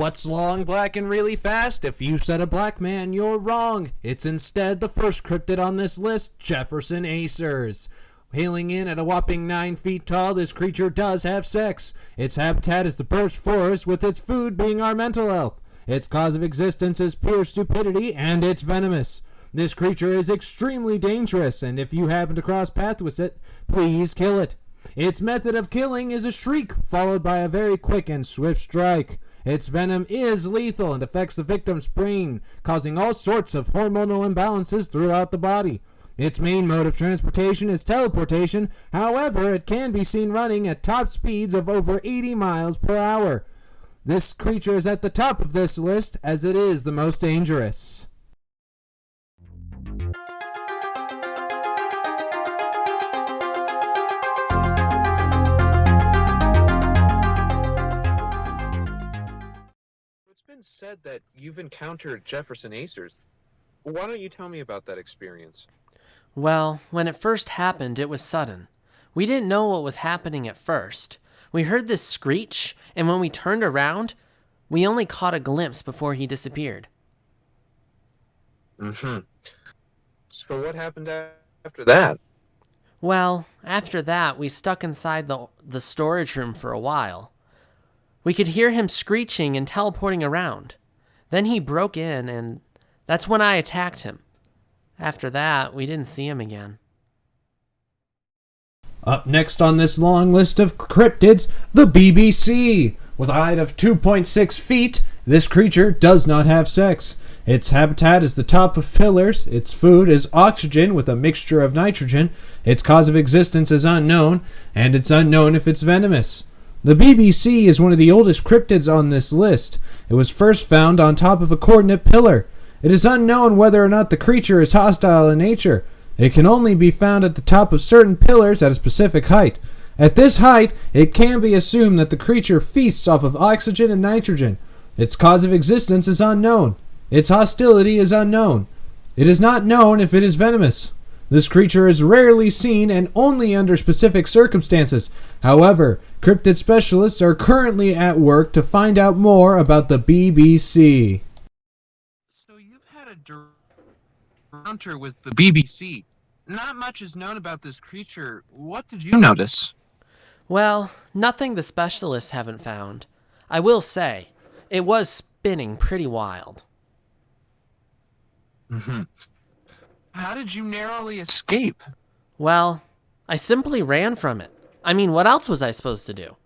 What's long, black, and really fast? If you said a black man, you're wrong. It's instead the first cryptid on this list, Jefferson Acers. Hailing in at a whopping 9 feet tall, this creature does have sex. Its habitat is the birch forest, with its food being our mental health. Its cause of existence is pure stupidity, and it's venomous. This creature is extremely dangerous, and if you happen to cross paths with it, please kill it. Its method of killing is a shriek, followed by a very quick and swift strike. Its venom is lethal and affects the victim's brain, causing all sorts of hormonal imbalances throughout the body. Its main mode of transportation is teleportation. However, it can be seen running at top speeds of over 80 miles per hour. This creature is at the top of this list as it is the most dangerous. It's been said that you've encountered Jefferson Acers. Why don't you tell me about that experience? Well, when it first happened, it was sudden. We didn't know what was happening at first. We heard this screech, and when we turned around, we only caught a glimpse before he disappeared. So what happened after that? Well, after that, we stuck inside the storage room for a while. We could hear him screeching and teleporting around. Then he broke in, and that's when I attacked him. After that, we didn't see him again. Up next on this long list of cryptids, the BBC. With a height of 2.6 feet, this creature does not have sex. Its habitat is the top of pillars. Its food is oxygen with a mixture of nitrogen. Its cause of existence is unknown, and it's unknown if it's venomous. The BBC is one of the oldest cryptids on this list. It was first found on top of a coordinate pillar. It is unknown whether or not the creature is hostile in nature. It can only be found at the top of certain pillars at a specific height. At this height, it can be assumed that the creature feasts off of oxygen and nitrogen. Its cause of existence is unknown. Its hostility is unknown. It is not known if it is venomous. This creature is rarely seen and only under specific circumstances. However, cryptid specialists are currently at work to find out more about the BBC. So you've had a encounter with the BBC. Not much is known about this creature. What did you notice? Well, nothing the specialists haven't found. I will say, it was spinning pretty wild. How did you narrowly escape? Well, I simply ran from it. I mean, what else was I supposed to do?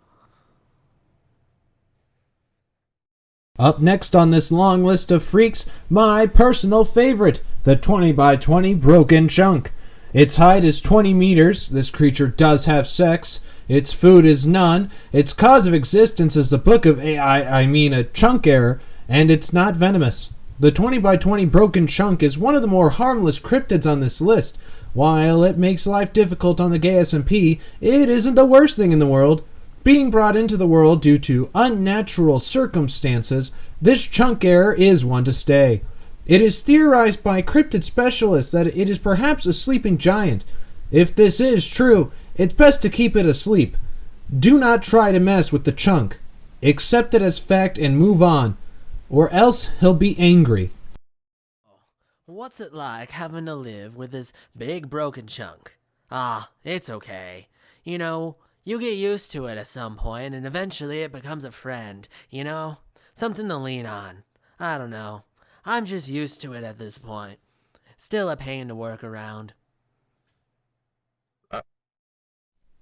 Up next on this long list of freaks, my personal favorite, the 20 by 20 broken chunk. Its height is 20 meters. This creature does have sex. Its food is none. Its cause of existence is the book of a chunk error, and it's not venomous. The 20 by 20 broken chunk is one of the more harmless cryptids on this list. While it makes life difficult on the GaySMP, it isn't the worst thing in the world. Being brought into the world due to unnatural circumstances, this chunk error is one to stay. It is theorized by cryptid specialists that it is perhaps a sleeping giant. If this is true, it's best to keep it asleep. Do not try to mess with the chunk. Accept it as fact and move on, or else he'll be angry. What's it like having to live with this big broken chunk? It's okay. You know, you get used to it at some point, and eventually it becomes a friend, you know? Something to lean on. I don't know. I'm just used to it at this point. Still a pain to work around.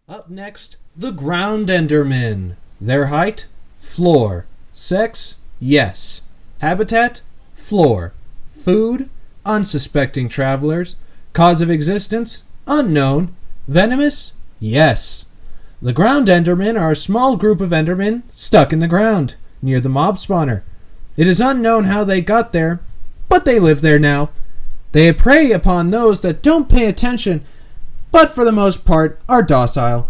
Up next, the ground endermen. Their height? Floor. Sex? Yes. Habitat? Floor. Food? Unsuspecting travelers. Cause of existence? Unknown. Venomous? Yes. The ground endermen are a small group of endermen stuck in the ground, near the mob spawner. It is unknown how they got there, but they live there now. They prey upon those that don't pay attention, but for the most part are docile.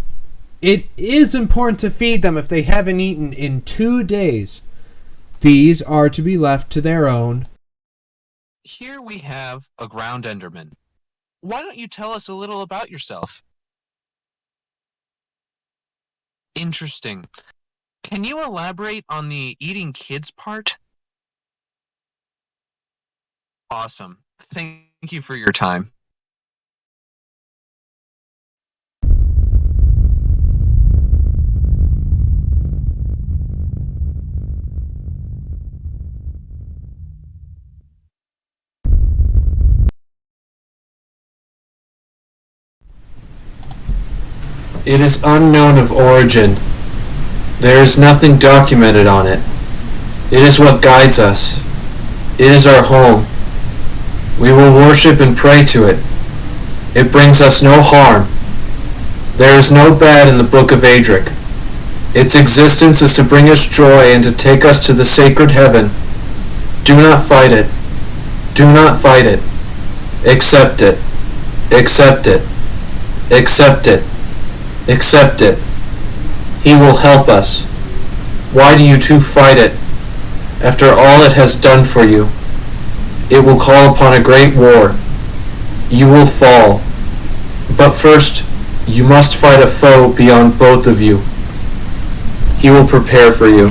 It is important to feed them if they haven't eaten in 2 days. These are to be left to their own. Here we have a ground enderman. Why don't you tell us a little about yourself? Interesting. Can you elaborate on the eating kids part? Awesome. Thank you for your time. It is unknown of origin. There is nothing documented on it. It is what guides us. It is our home. We will worship and pray to it. It brings us no harm. There is no bad in the Book of Adric. Its existence is to bring us joy and to take us to the sacred heaven. Do not fight it. Do not fight it. Accept it. Accept it. Accept it. Accept it. He will help us. Why do you two fight it? After all it has done for you, it will call upon a great war. You will fall. But first, you must fight a foe beyond both of you. He will prepare for you.